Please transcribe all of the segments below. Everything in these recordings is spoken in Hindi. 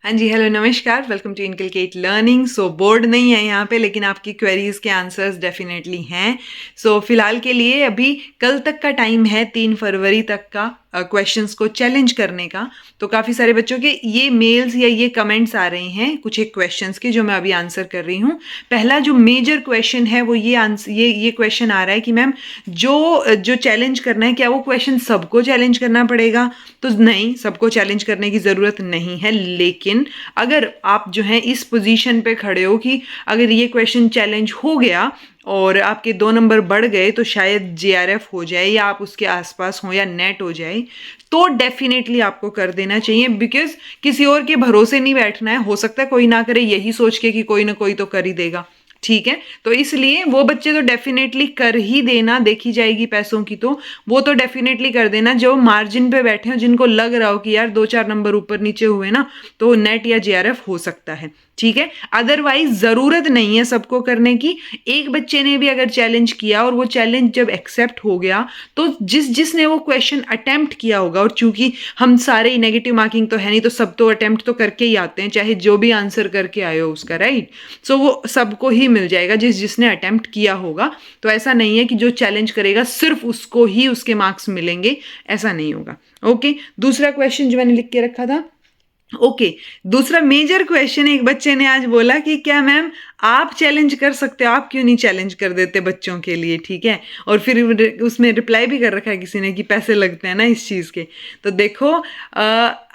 हाँ जी, हेलो नमस्कार, welcome to inculcate Learning. So board नहीं है यहाँ पे, लेकिन आपकी क्वेरीज़ के आंसर्स डेफिनेटली हैं। सो फिलहाल के लिए अभी कल तक का टाइम है, 3 फरवरी तक का क्वेश्चंस को चैलेंज करने का। तो काफ़ी सारे बच्चों के ये मेल्स या ये कमेंट्स आ रहे हैं कुछ एक क्वेश्चंस के, जो मैं अभी आंसर कर रही हूँ। पहला जो मेजर क्वेश्चन है वो ये क्वेश्चन आ रहा है कि मैम जो चैलेंज करना है, क्या वो क्वेश्चन सबको चैलेंज करना पड़ेगा? तो नहीं, सबको चैलेंज करने की ज़रूरत नहीं है, लेकिन अगर आप जो है इस पोजीशन पे खड़े हो कि अगर ये क्वेश्चन चैलेंज हो गया और आपके 2 नंबर बढ़ गए तो शायद जेआरएफ हो जाए या आप उसके आसपास हो या नेट हो जाए, तो डेफिनेटली आपको कर देना चाहिए। बिकॉज किसी और के भरोसे नहीं बैठना है, हो सकता है कोई ना करे यही सोच के कि कोई ना कोई तो कर ही देगा, ठीक है। तो इसलिए वो बच्चे तो डेफिनेटली कर ही देना, देखी जाएगी पैसों की, तो वो तो डेफिनेटली कर देना जो मार्जिन पे बैठे हो, जिनको लग रहा हो कि यार 2-4 नंबर ऊपर नीचे हुए ना तो नेट या जेआरएफ हो सकता है, ठीक है। अदरवाइज जरूरत नहीं है सबको करने की। एक बच्चे ने भी अगर चैलेंज किया और वो चैलेंज जब एक्सेप्ट हो गया, तो जिसने वो क्वेश्चन अटेम्प्ट किया होगा, और चूंकि हम सारे नेगेटिव मार्किंग तो है नहीं, तो सब तो अटेम्प्ट तो करके ही आते हैं, चाहे जो भी आंसर करके आए हो उसका, राइट। सो वो सबको ही मिल जाएगा जिसने अटेम्प्ट किया होगा। तो ऐसा नहीं है कि जो चैलेंज करेगा सिर्फ उसको ही उसके मार्क्स मिलेंगे, ऐसा नहीं होगा। ओके, दूसरा क्वेश्चन जो मैंने लिख के रखा था, ओके, दूसरा मेजर क्वेश्चन, एक बच्चे ने आज बोला कि क्या मैम आप चैलेंज कर सकते हो, आप क्यों नहीं चैलेंज कर देते बच्चों के लिए, ठीक है। और फिर उसमें रिप्लाई भी कर रखा है किसी ने कि पैसे लगते हैं ना इस चीज़ के। तो देखो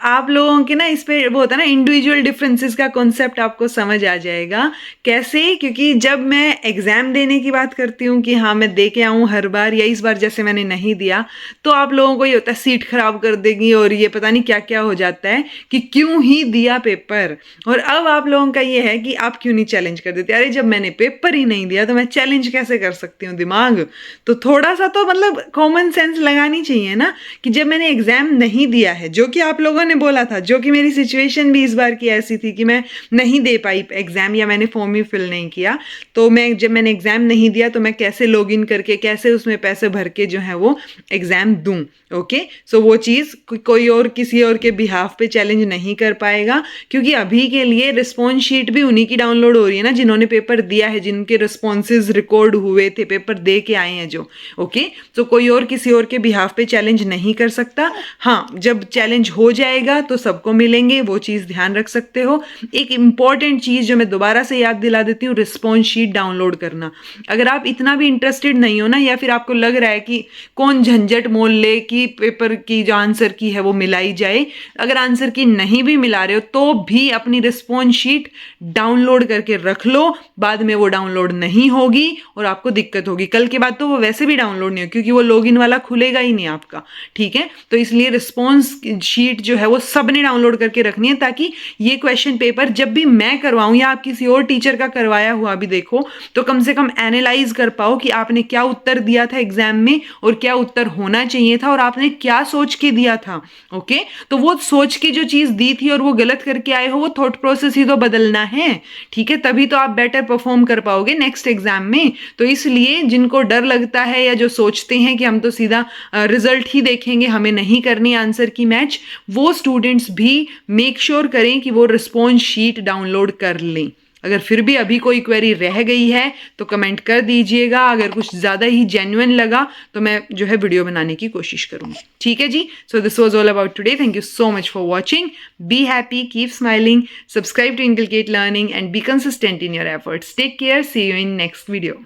आप लोगों के ना इस पे वो होता है ना, इंडिविजुअल डिफरेंसेस का कॉन्सेप्ट आपको समझ आ जाएगा। कैसे? क्योंकि जब मैं एग्जाम देने की बात करती हूँ कि हाँ मैं दे के आऊँ हर बार, या इस बार जैसे मैंने नहीं दिया, तो आप लोगों को ये होता है सीट खराब कर देगी और ये पता नहीं क्या क्या हो जाता है कि क्यों ही दिया पेपर। और अब आप लोगों का ये है कि आप क्यों नहीं चैलेंज कर देते। अरे जब मैंने पेपर ही नहीं दिया तो मैं चैलेंज कैसे कर सकती हूँ? दिमाग तो थोड़ा सा तो मतलब कॉमन सेंस लगानी चाहिए ना, कि जब मैंने एग्जाम नहीं दिया है, जो कि आप लोगों ने बोला था, जो कि मेरी सिचुएशन भी इस बार की ऐसी थी कि मैं नहीं दे पाई एग्जाम, या मैंने फॉर्म ही फिल नहीं किया, तो जब मैंने एग्जाम नहीं दिया तो मैं कैसे लॉग इन करके, कैसे उसमें पैसे भर के जो है वो एग्जाम दूं। ओके, सो वो चीज़ कोई और किसी और के बिहाफ पे चैलेंज नहीं कर पाएगा, क्योंकि अभी के लिए रिस्पॉन्स शीट भी उन्हीं की डाउनलोड हो रही है ना जिन्होंने पेपर दिया है, जिनके रिस्पॉन्सेज रिकॉर्ड हुए थे, पेपर दे के आए हैं जो। ओके, तो कोई और किसी और के बिहाफ पे चैलेंज नहीं कर सकता। हाँ, जब चैलेंज हो जाएगा तो सबको मिलेंगे, वो चीज़ ध्यान रख सकते हो। एक इंपॉर्टेंट चीज़ जो मैं दोबारा से याद दिला देती हूँ, रिस्पॉन्स शीट डाउनलोड करना। अगर आप इतना भी इंटरेस्टेड नहीं हो ना, या फिर आपको लग रहा है कि कौन झंझट मोल ले कि पेपर की जो आंसर की है वो मिलाई जाए, अगर आंसर की नहीं भी मिला रहे हो तो भी अपनी रिस्पॉन्स शीट डाउनलोड करके रख लो। बाद में वो डाउनलोड नहीं होगी और आपको दिक्कत होगी। कल के बाद तो वो वैसे भी डाउनलोड नहीं होगी, क्योंकि वो लॉगिन वाला खुलेगा ही नहीं आपका, ठीक है। तो इसलिए रिस्पॉन्स शीट जो है वो सबने डाउनलोड करके रखनी है, ताकि ये क्वेश्चन पेपर जब भी मैं करवाऊं या आप किसी और टीचर का करवाया हुआ भी देखो, तो कम से कम एनालाइज कर पाओ कि आपने क्या उत्तर दिया था एग्जाम में और क्या उत्तर होना चाहिए था और आपने क्या सोच के दिया था। ओके, तो वो सोच के जो चीज दी थी और वो गलत करके आए हो, वो थॉट प्रोसेस ही तो बदलना है, ठीक है। तभी तो आप बेटर परफॉर्म कर पाओगे नेक्स्ट एग्जाम में। तो इसलिए जिनको डर लगता है या जो सोचते हैं कि हम तो सीधा रिजल्ट ही देखेंगे, हमें नहीं करनी आंसर की मैच, वो स्टूडेंट्स भी मेक श्योर करें कि वो रिस्पॉन्स शीट डाउनलोड कर लें। अगर फिर भी अभी कोई क्वेरी रह गई है तो कमेंट कर दीजिएगा। अगर कुछ ज़्यादा ही जेन्युइन लगा तो मैं जो है वीडियो बनाने की कोशिश करूँगी, ठीक है जी। So this was all about today. Thank you so much for watching. Be happy, keep smiling, subscribe to inculcate learning and be consistent in your efforts. Take care, see you in next video.